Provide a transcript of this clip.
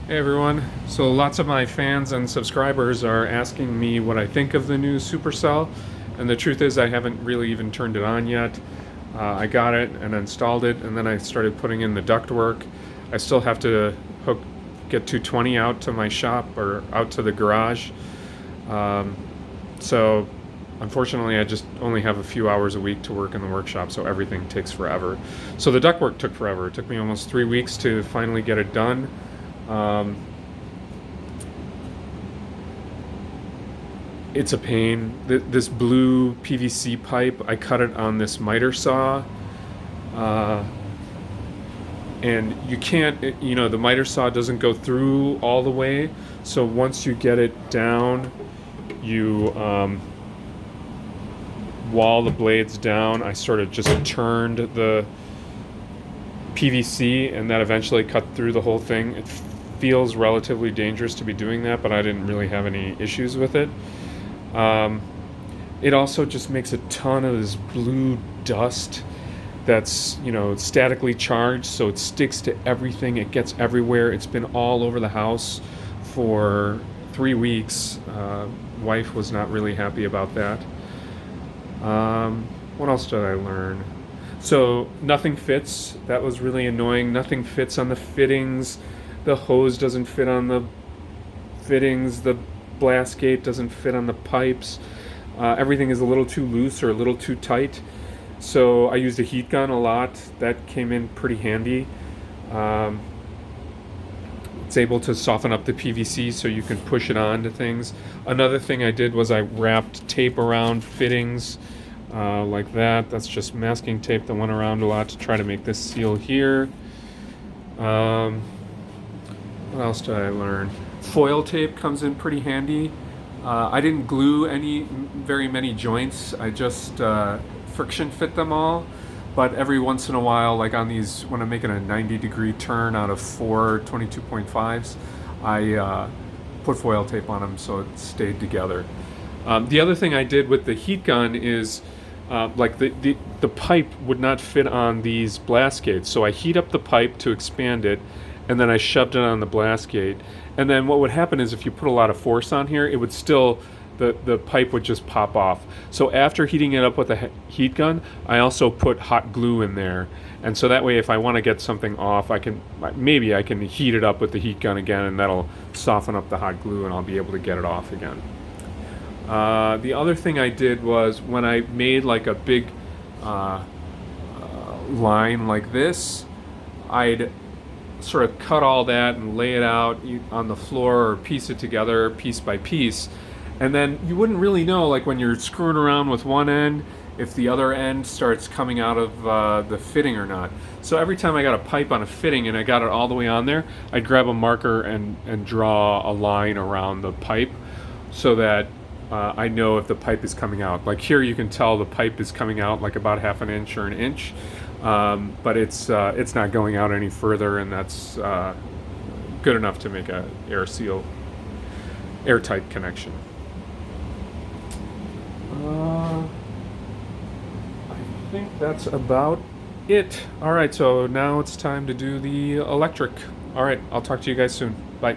Hey everyone. So lots of my fans and subscribers are asking me what I think of the new Supercell, and the truth is I haven't really even turned it on yet. I got it and installed it, and then I started putting in the duct work. I still have to get 220 out to my shop or out to the garage. Um, so unfortunately I just only have a few hours a week to work in the workshop, so everything takes forever. So the duct work took forever. It took me almost 3 weeks to finally get it done. Um, it's a pain. This blue PVC pipe, I cut it on this miter saw, uh, and you can't, the miter saw doesn't go through all the way. So once you get it down, you wall the blades down. I sort of just turned the PVC, and that eventually cut through the whole thing. It feels relatively dangerous to be doing that, but I didn't really have any issues with it. It also just makes a ton of this blue dust that's, statically charged, so it sticks to everything. It gets everywhere. It's been all over the house for 3 weeks. Wife was not really happy about that. What else did I learn? So nothing fits. That was really annoying. Nothing fits on the fittings. The hose doesn't fit on the fittings. The blast gate doesn't fit on the pipes. Everything is a little too loose or a little too tight. So I used a heat gun a lot. That came in pretty handy. It's able to soften up the PVC so you can push it on to things. Another thing I did was I wrapped tape around fittings like that. That's just masking tape that went around a lot to try to make this seal here. What else did I learn? Foil tape comes in pretty handy. I didn't glue very many joints. I just friction fit them all. But every once in a while, like on these, when I'm making a 90-degree turn out of four 22.5s, I put foil tape on them so it stayed together. The other thing I did with the heat gun is like the pipe would not fit on these blast gates. So I heat up the pipe to expand it, and then I shoved it on the blast gate. And then what would happen is if you put a lot of force on here, it would still, the pipe would just pop off. So after heating it up with a heat gun, I also put hot glue in there. And so that way if I want to get something off, maybe I can heat it up with the heat gun again, and that'll soften up the hot glue and I'll be able to get it off again. The other thing I did was when I made like a big line like this, I'd sort of cut all that and lay it out on the floor or piece it together piece by piece. And then you wouldn't really know, like when you're screwing around with one end, if the other end starts coming out of the fitting or not. So every time I got a pipe on a fitting and I got it all the way on there, I'd grab a marker and draw a line around the pipe so that I know if the pipe is coming out. Like here you can tell the pipe is coming out like about half an inch or an inch. But it's not going out any further, and that's good enough to make a airtight connection. I think that's about it. All right, so now it's time to do the electric. All right, I'll talk to you guys soon. Bye.